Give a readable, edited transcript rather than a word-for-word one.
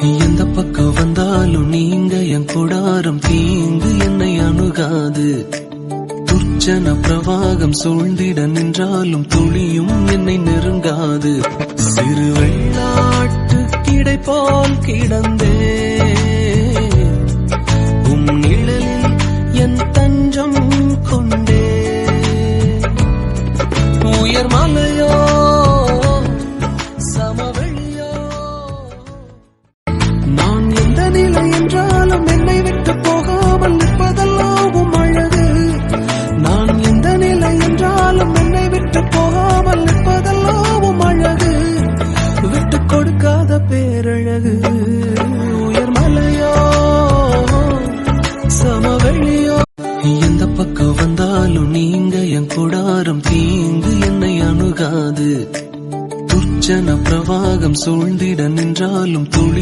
எந்த பக்கம் வந்தாலும் நீங்க என் கூடாரம் தீங்கு என்னை அணுகாது. துர்ச்சன பிரவாகம் சூழ்ந்திட நின்றாலும் துளியும் என்னை நெருங்காது. சிறு வெள்ளாட்டு கிடை போல் கிடந்தே உம் நிழலில் என் தஞ்சம் கொண்டே. உயர் மலையோ சமவெளியோ நான் எந்த நிலை என்றாலும் என்னை விட்டு போகாமல் நிற்பதெல்லாம் உம் அழகு. நான் எந்த நிலை என்றாலும் என்னை விட்டு போகாமல் நிற்பதெல்லாம் உம் அழகு. விட்டு கொடுக்காத பேரழகு. உயர் மலையோ சமவெளியோ எந்த பக்கம் வந்தாலும் நீங்க என் கூடாரம் தீங்கு என்னை அணுகாது. துர்ச்சன பிரவாகம் சூழ்ந்திட நின்றாலும் துளி